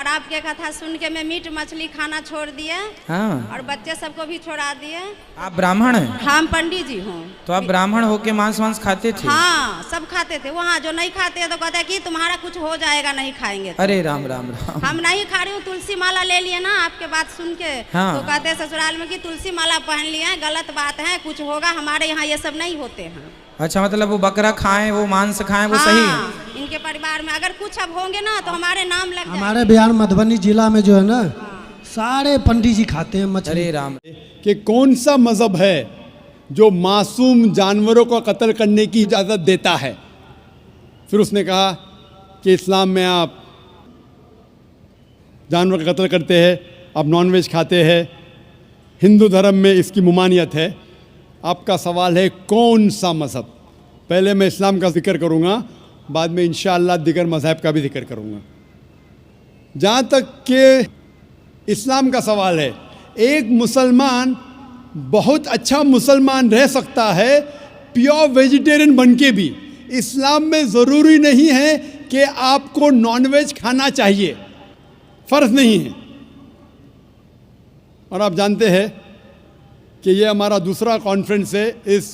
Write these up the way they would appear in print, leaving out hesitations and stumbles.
और आपके कथा सुन के मैं मीट मछली खाना छोड़ दिए। हाँ। और बच्चे सबको भी छोड़ा दिए। आप ब्राह्मण हैं? हम पंडित जी हूँ। तो आप ब्राह्मण होके मांस वांस खाते थे? हाँ, सब खाते थे। वहाँ जो नहीं खाते तो कहते कि तुम्हारा कुछ हो जाएगा नहीं खाएंगे तो। अरे राम राम राम। हम नहीं खा रही हूँ, तुलसी माला ले लिए ना आपके बात सुन के। हाँ। तो कहते ससुराल में कि तुलसी माला पहन लिए, गलत बात है, कुछ होगा। हमारे यहाँ ये सब नहीं होते हैं। अच्छा, मतलब वो बकरा खाएं, वो मांस खाएं, वो हाँ, सही है? इनके परिवार में अगर कुछ अब होंगे ना तो हमारे नाम लग जाएगा। हमारे बिहार मधुबनी जिला में जो है ना, सारे पंडित जी खाते हैं मछली। अरे राम। कि कौन सा मज़हब है जो मासूम जानवरों को कत्ल करने की इजाज़त देता है। फिर उसने कहा कि इस्लाम में आप जानवर का कत्ल करते हैं, आप नॉनवेज खाते हैं, हिंदू धर्म में इसकी मुमानियत है। आपका सवाल है कौन सा मज़हब। पहले मैं इस्लाम का जिक्र करूँगा, बाद में इंशाअल्लाह दिगर मज़हब का भी जिक्र करूँगा। जहाँ तक कि इस्लाम का सवाल है, एक मुसलमान बहुत अच्छा मुसलमान रह सकता है प्योर वेजिटेरियन बन के भी। इस्लाम में ज़रूरी नहीं है कि आपको नॉनवेज खाना चाहिए, फ़र्ज़ नहीं है। और आप जानते हैं कि ये हमारा दूसरा कॉन्फ्रेंस है इस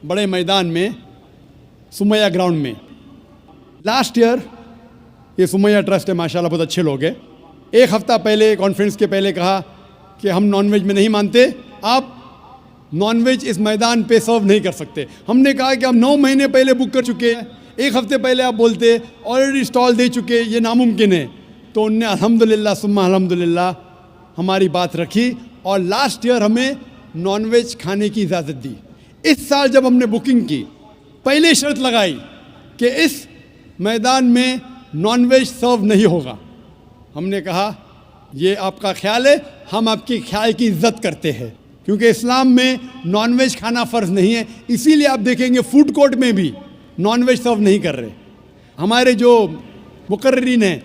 बड़े मैदान में, सुमैया ग्राउंड में। लास्ट ईयर ये सुमैया ट्रस्ट है, माशाल्लाह बहुत अच्छे लोग हैं। एक हफ़्ता पहले कॉन्फ्रेंस के पहले कहा कि हम नॉनवेज में नहीं मानते, आप नॉनवेज इस मैदान पे सर्व नहीं कर सकते। हमने कहा कि हम 9 महीने पहले बुक कर चुके हैं, एक हफ़्ते पहले आप बोलते ऑलरेडी स्टॉल दे चुके, ये नामुमकिन है। तो उनने अल्हम्दुलिल्लाह सुम्मा अल्हम्दुलिल्लाह हमारी बात रखी और लास्ट ईयर हमें नॉनवेज खाने की इजाज़त दी। इस साल जब हमने बुकिंग की, पहले शर्त लगाई कि इस मैदान में नॉनवेज सर्व नहीं होगा। हमने कहा ये आपका ख्याल है, हम आपके ख्याल की इज्जत करते हैं, क्योंकि इस्लाम में नॉनवेज खाना फ़र्ज़ नहीं है। इसीलिए आप देखेंगे फूड कोर्ट में भी नॉनवेज सर्व नहीं कर रहे। हमारे जो मुकर्रिरीन हैं,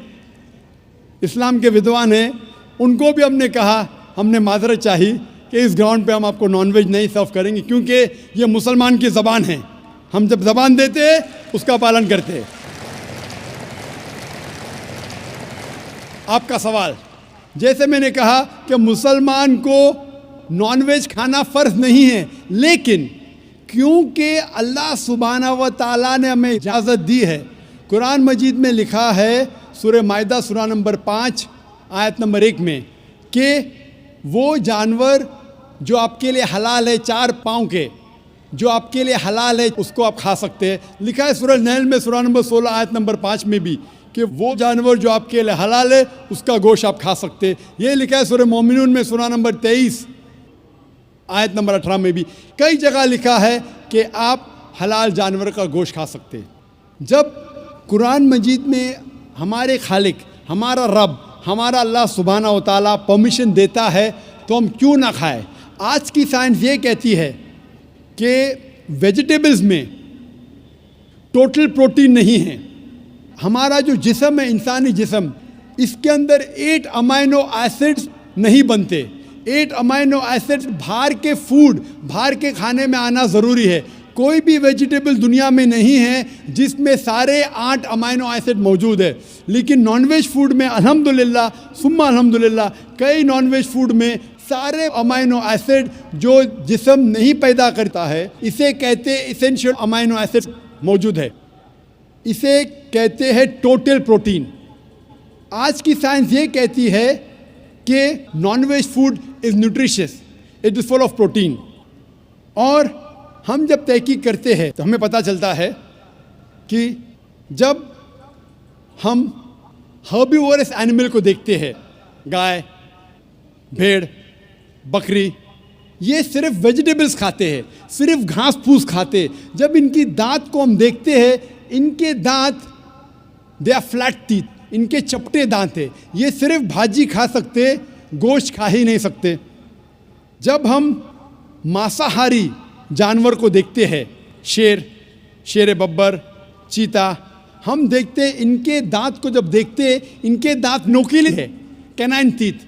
इस्लाम के विद्वान हैं, उनको भी हमने कहा, हमने माजरत चाही कि इस ग्राउंड पे हम आपको नॉनवेज नहीं सर्व करेंगे, क्योंकि ये मुसलमान की ज़बान है। हम जब ज़बान देते हैं उसका पालन करते हैं। आपका सवाल, जैसे मैंने कहा कि मुसलमान को नॉनवेज खाना फ़र्ज़ नहीं है, लेकिन क्योंकि अल्लाह सुब्हानहू व तआला ने हमें इजाज़त दी है। कुरान मजीद में लिखा है सूरह माइदा सूरा नंबर 5 आयत नंबर 1 में कि वो जानवर जो आपके लिए हलाल है, 4 पाँव के, जो आपके लिए हलाल है, उसको आप खा सकते हैं। लिखा है सूरह नहल में सूरा नंबर 16 आयत नंबर 5 में भी कि वो जानवर जो आपके लिए हलाल है उसका गोश्त आप खा सकते हैं। ये लिखा है सूरह मोमिनून में सूरा नंबर 23 आयत नंबर 18 में भी। कई जगह लिखा है कि आप हलाल जानवर का गोश्त खा सकते हैं। जब कुरान मजीद में हमारे खालिक, हमारा रब, हमारा अल्लाह सुब्हानहू व तआला परमिशन देता है तो हम क्यों ना खाएं। आज की साइंस ये कहती है कि वेजिटेबल्स में टोटल प्रोटीन नहीं है। हमारा जो जिस्म है, इंसानी जिस्म, इसके अंदर 8 अमाइनो एसिड्स नहीं बनते। 8 अमाइनो एसिड्स बाहर के फूड, बाहर के खाने में आना ज़रूरी है। कोई भी वेजिटेबल दुनिया में नहीं है जिसमें सारे 8 अमाइनो एसिड मौजूद है। लेकिन नॉनवेज फूड में अल्हम्दुलिल्लाह सुम्मा अल्हम्दुलिल्लाह कई नॉनवेज फूड में सारे अमाइनो एसिड जो जिस्म नहीं पैदा करता है, इसे कहते हैं इसेंशियल अमाइनो एसिड मौजूद है। इसे कहते हैं टोटल प्रोटीन। आज की साइंस ये कहती है कि nonveg food is nutritious, it is full of protein. और हम जब तहकीक करते हैं तो हमें पता चलता है कि जब हम हर्बीवोरस एनिमल को देखते हैं, गाय, भेड़, बकरी, ये सिर्फ वेजिटेबल्स खाते हैं, सिर्फ घास फूस खाते हैं। जब इनकी दांत को हम देखते हैं, इनके दांत दे आर फ्लैट टीथ, इनके चपटे दांत है। ये सिर्फ भाजी खा सकते, गोश्त खा ही नहीं सकते। जब हम मांसाहारी जानवर को देखते हैं, शेर, शेर बब्बर, चीता, हम देखते हैं इनके दांत को जब देखते हैं, इनके दांत नोकीले हैं, कैनाइन टीथ।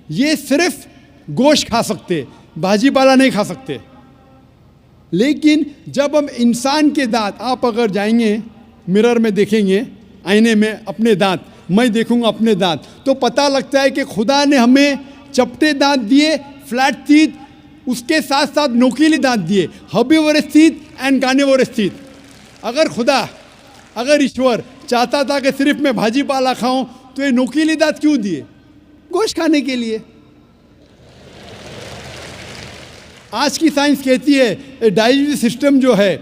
ये सिर्फ गोश्त खा सकते, भाजी पाला नहीं खा सकते। लेकिन जब हम इंसान के दांत, आप अगर जाएंगे मिरर में देखेंगे, आईने में अपने दांत, मैं देखूंगा अपने दांत। तो पता लगता है कि खुदा ने हमें चपटे दांत दिए, फ्लैट टीथ, उसके साथ साथ नोकीले दांत दिए, herbivores teeth and carnivorous teeth. अगर ईश्वर चाहता था कि सिर्फ मैं भाजी पाला खाऊं तो ये नोकीले दांत क्यों दिए? गोश्त खाने के लिए। आज की साइंस कहती है डाइजेस्टिव सिस्टम जो है,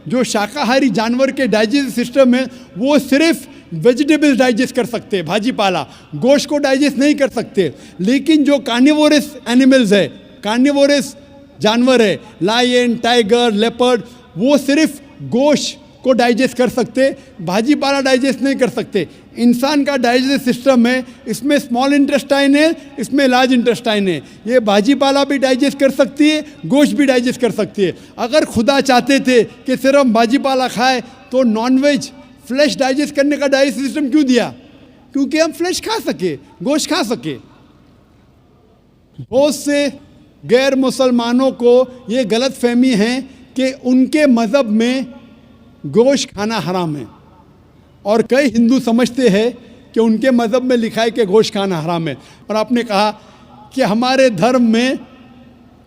जो शाकाहारी जानवर के डाइजेस्टिव सिस्टम है, वो सिर्फ वेजिटेबल्स डाइजेस्ट कर सकते हैं, भाजी पाला, गोश्त को डाइजेस्ट नहीं कर सकते। लेकिन जो कार्निवोरस एनिमल्स है, कार्निवोरस जानवर है, लायन, टाइगर, लेपर्ड, वो सिर्फ गोश्त को डाइजेस्ट कर सकते, भाजी पाला डाइजेस्ट नहीं कर सकते। इंसान का डाइजेस्टिव सिस्टम है, इसमें स्मॉल इंटेस्टाइन है, इसमें लार्ज इंटेस्टाइन है। ये भाजी पाला भी डाइजेस्ट कर सकती है, गोश्त भी डाइजेस्ट कर सकती है। अगर खुदा चाहते थे कि सिर्फ हम भाजी पाला खाए तो नॉनवेज फ्लैश डाइजेस्ट करने का डाइजेस्टिव सिस्टम क्यों दिया? क्योंकि हम फ्लैश खा सके, गोश्त खा सके। बहुत से गैर मुसलमानों को ये गलत फहमी है कि उनके मज़हब में गोश्त खाना हराम है, और कई हिंदू समझते हैं कि उनके मज़हब में लिखा है कि गोश्त खाना हराम है। और आपने कहा कि हमारे धर्म में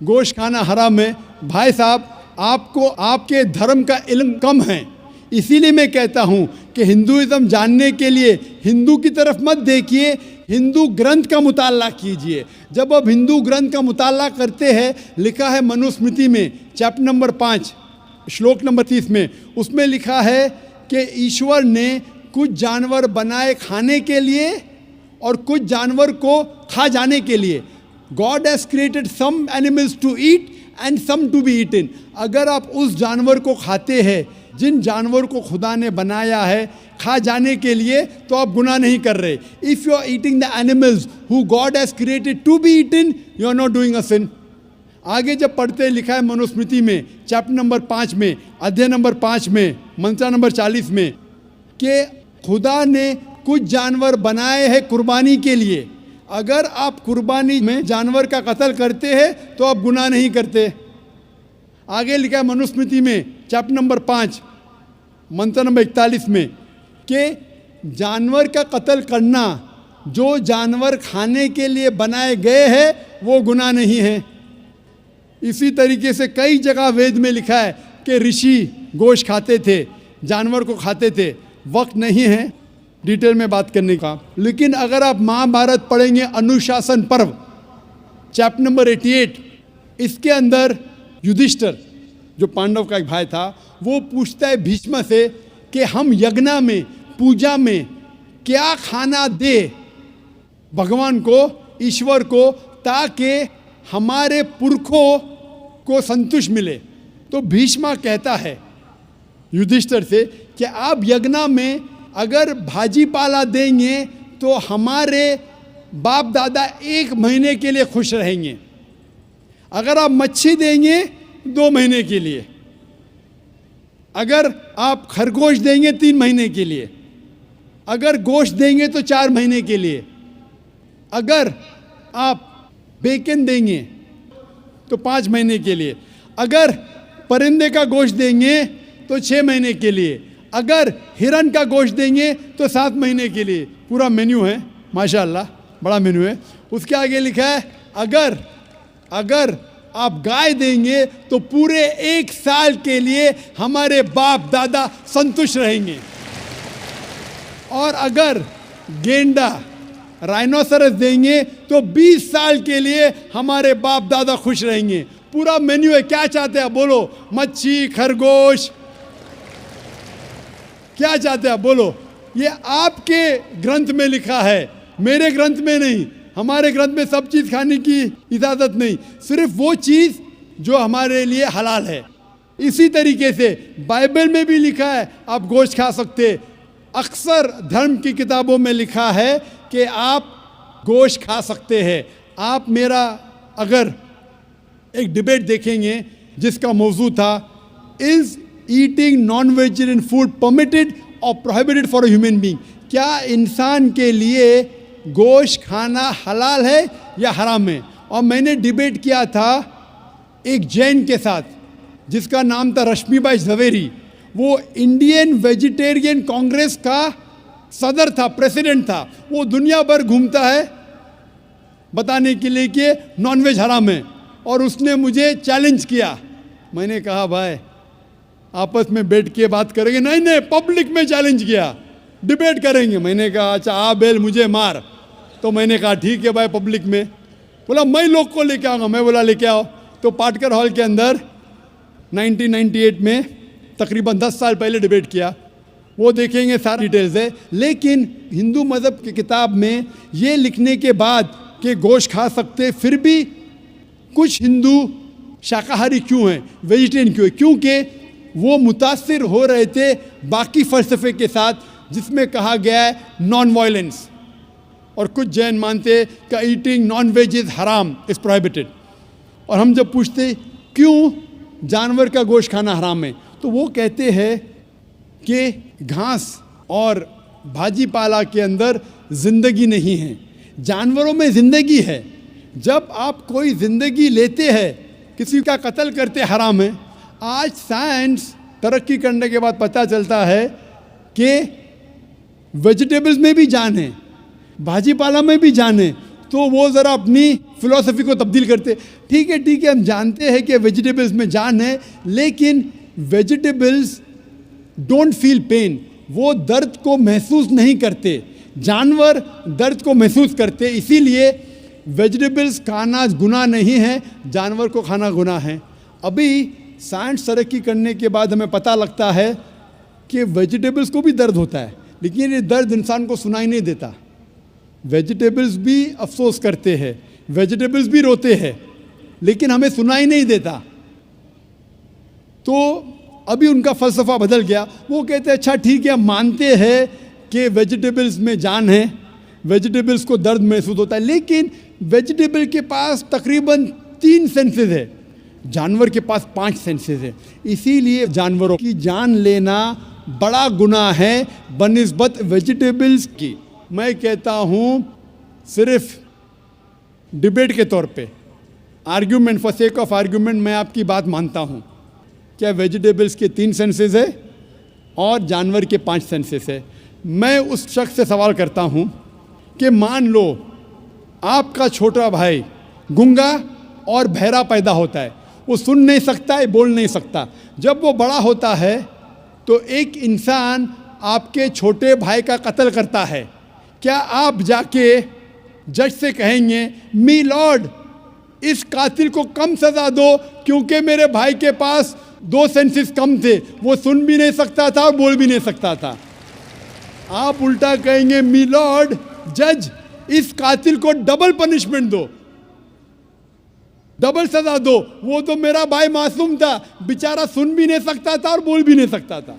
गोश्त खाना हराम है। भाई साहब, आपको आपके धर्म का इल्म कम है, इसीलिए मैं कहता हूँ कि हिंदुइज़्म जानने के लिए हिंदू की तरफ मत देखिए, हिंदू ग्रंथ का मुताला कीजिए। जब आप हिंदू ग्रंथ का मुताला करते हैं, लिखा है मनुस्मृति में चैप्टर नंबर 5 श्लोक नंबर 30 में, उसमें लिखा है कि ईश्वर ने कुछ जानवर बनाए खाने के लिए और कुछ जानवर को खा जाने के लिए। God has created some animals to eat and some to be eaten. अगर आप उस जानवर को खाते हैं जिन जानवर को खुदा ने बनाया है खा जाने के लिए, तो आप गुनाह नहीं कर रहे। If you are eating the animals who God has created to be eaten, you are not doing a sin. आगे जब पढ़ते लिखा है मनुस्मृति में चैप्टर नंबर 5 में, अध्याय नंबर 5 में, मंत्र नंबर 40 में, कि खुदा ने कुछ जानवर बनाए हैं कुर्बानी के लिए। अगर आप कुर्बानी में जानवर का कत्ल करते हैं तो आप गुनाह नहीं करते। आगे लिखा है मनुस्मृति में चैप्टर नंबर 5 मंत्र नंबर 41 में कि जानवर का कत्ल करना, जो जानवर खाने के लिए बनाए गए हैं, वो गुनाह नहीं है। इसी तरीके से कई जगह वेद में लिखा है कि ऋषि गोश्त खाते थे, जानवर को खाते थे। वक्त नहीं है डिटेल में बात करने का, लेकिन अगर आप महाभारत पढ़ेंगे अनुशासन पर्व चैप्टर नंबर 88, इसके अंदर युधिष्ठिर जो पांडव का एक भाई था, वो पूछता है भीष्म से कि हम यज्ञ में, पूजा में क्या खाना दे भगवान को, ईश्वर को, ताकि हमारे पुरखों को संतुष्ट मिले। तो भीष्मा कहता है युधिष्ठिर से कि आप यज्ञ में अगर भाजी पाला देंगे तो हमारे बाप दादा 1 महीने के लिए खुश रहेंगे। अगर आप मच्छी देंगे 2 महीने के लिए, अगर आप खरगोश देंगे 3 महीने के लिए, अगर गोश्त देंगे तो 4 महीने के लिए, अगर आप बेकन देंगे तो 5 महीने के लिए, अगर परिंदे का गोश्त देंगे तो 6 महीने के लिए, अगर हिरन का गोश्त देंगे तो 7 महीने के लिए। पूरा मेन्यू है, माशाल्लाह बड़ा मेन्यू है। उसके आगे लिखा है अगर आप गाय देंगे तो पूरे 1 साल के लिए हमारे बाप दादा संतुष्ट रहेंगे, और अगर गेंडा राइनोसरस देंगे तो 20 साल के लिए हमारे बाप दादा खुश रहेंगे। पूरा मेन्यू है। क्या चाहते हैं बोलो? मच्छी, खरगोश, क्या चाहते हैं बोलो? ये आपके ग्रंथ में लिखा है, मेरे ग्रंथ में नहीं। हमारे ग्रंथ में सब चीज़ खाने की इजाज़त नहीं, सिर्फ वो चीज़ जो हमारे लिए हलाल है। इसी तरीके से बाइबल में भी लिखा है आप गोश्त खा सकते। अक्सर धर्म की किताबों में लिखा है कि आप गोश्त खा सकते हैं। आप मेरा अगर एक डिबेट देखेंगे जिसका मौजू था is eating non vegetarian food permitted और prohibited for a human being, क्या इंसान के लिए गोश्त खाना हलाल है या हराम है? और मैंने डिबेट किया था एक जैन के साथ जिसका नाम था रश्मिबाई झवेरी। वो इंडियन वेजिटेरियन कांग्रेस का सदर था, प्रेसिडेंट था, वो दुनिया भर घूमता है बताने के लिए कि नॉनवेज हराम है, और उसने मुझे चैलेंज किया। मैंने कहा भाई आपस में बैठ के बात करेंगे। नहीं नहीं, पब्लिक में चैलेंज किया, डिबेट करेंगे। मैंने कहा अच्छा आ बेल मुझे मार। तो मैंने कहा ठीक है भाई, पब्लिक में। बोला मैं लोग को लेके आऊँगा। मैं बोला लेके आओ। तो पाटकर हॉल के अंदर 1998 में तकरीबन 10 साल पहले डिबेट किया। वो देखेंगे सारी डिटेल्स है। लेकिन हिंदू मज़हब की किताब में ये लिखने के बाद कि गोश्त खा सकते, फिर भी कुछ हिंदू शाकाहारी क्यों हैं, वेजिटेरियन क्यों है? क्योंकि वो मुतासिर हो रहे थे बाकी फ़लसफ़े के साथ, जिसमें कहा गया है नॉन वायलेंस। और कुछ जैन मानते हैं कि ईटिंग नॉन वेज इज़ हराम, इज़ प्रोहिबिटेड। और हम जब पूछते क्यों जानवर का गोश्त खाना हराम है, तो वो कहते हैं कि घास और भाजी पाला के अंदर ज़िंदगी नहीं है, जानवरों में ज़िंदगी है। जब आप कोई ज़िंदगी लेते हैं, किसी का कत्ल करते हराम है। आज साइंस तरक्की करने के बाद पता चलता है कि वेजिटेबल्स में भी जान है, भाजी पाला में भी जान है। तो वो ज़रा अपनी फ़िलॉसफी को तब्दील करते। ठीक है हम जानते हैं कि वेजिटेबल्स में जान है, लेकिन वेजिटेबल्स डोंट फील पेन, वो दर्द को महसूस नहीं करते। जानवर दर्द को महसूस करते, इसीलिए वेजिटेबल्स खाना गुनाह नहीं है, जानवर को खाना गुनाह है। अभी साइंस तरक्की करने के बाद हमें पता लगता है कि वेजिटेबल्स को भी दर्द होता है, लेकिन ये दर्द इंसान को सुनाई नहीं देता। वेजिटेबल्स भी अफसोस करते हैं, वेजिटेबल्स भी रोते हैं, लेकिन हमें सुनाई नहीं देता। तो अभी उनका फ़लसफ़ा बदल गया। वो कहते हैं अच्छा ठीक है, हम मानते हैं कि वेजिटेबल्स में जान है, वेजिटेबल्स को दर्द महसूस होता है, लेकिन वेजिटेबल के पास तकरीबन 3 सेंसेस है, जानवर के पास 5 सेंसेस है। इसीलिए जानवरों की जान लेना बड़ा गुनाह है बनिस्बत वेजिटेबल्स की। मैं कहता हूँ सिर्फ डिबेट के तौर पे, argument, for sake of argument, मैं आपकी बात मानता हूँ। क्या वेजिटेबल्स के 3 सेंसेस है और जानवर के 5 सेंसेस है? मैं उस शख्स से सवाल करता हूँ कि मान लो आपका छोटा भाई गूंगा और बहरा पैदा होता है, वो सुन नहीं सकता है, बोल नहीं सकता। जब वो बड़ा होता है तो एक इंसान आपके छोटे भाई का कत्ल करता है, क्या आप जाके जज से कहेंगे मी लॉर्ड इस कातिल को कम सज़ा दो क्योंकि मेरे भाई के पास 2 सेंसेस कम थे, वो सुन भी नहीं सकता था और बोल भी नहीं सकता था? आप उल्टा कहेंगे मी लॉर्ड जज इस कातिल को डबल पनिशमेंट दो, डबल सजा दो, वो तो मेरा भाई मासूम था, बेचारा सुन भी नहीं सकता था और बोल भी नहीं सकता था।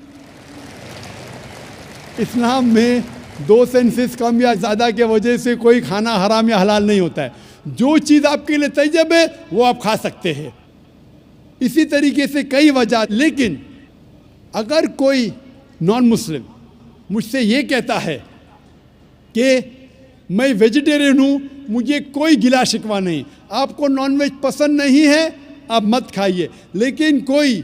इस्लाम में 2 सेंसेस कम या ज़्यादा के वजह से कोई खाना हराम या हलाल नहीं होता है। जो चीज़ आपके लिए तैयब है वो आप खा सकते हैं। इसी तरीके से कई वजह। लेकिन अगर कोई नॉन मुस्लिम मुझसे ये कहता है कि मैं वेजिटेरियन हूँ, मुझे कोई गिला शिकवा नहीं, आपको नॉनवेज पसंद नहीं है आप मत खाइए, लेकिन कोई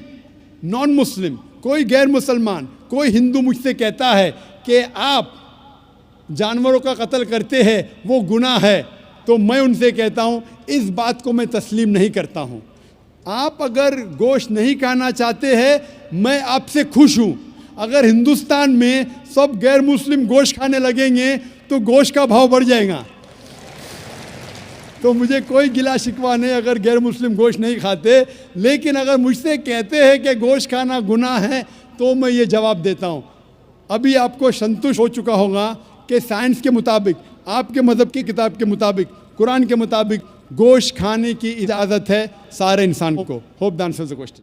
नॉन मुस्लिम, कोई गैर मुसलमान, कोई हिंदू मुझसे कहता है कि आप जानवरों का कत्ल करते हैं वो गुनाह है, तो मैं उनसे कहता हूँ इस बात को मैं तस्लीम नहीं करता हूँ। आप अगर गोश्त नहीं खाना चाहते हैं, मैं आपसे खुश हूँ। अगर हिंदुस्तान में सब गैर मुस्लिम गोश्त खाने लगेंगे तो गोश्त का भाव बढ़ जाएगा। तो मुझे कोई गिला शिकवा नहीं अगर गैर मुस्लिम गोश्त नहीं खाते, लेकिन अगर मुझसे कहते हैं कि गोश्त खाना गुनाह है तो मैं ये जवाब देता हूँ। अभी आपको संतुष्ट हो चुका होगा कि साइंस के मुताबिक, आपके मज़हब की किताब के मुताबिक, कुरान के मुताबिक गोश्त खाने की इजाज़त है सारे इंसान को। Hope the answer the question.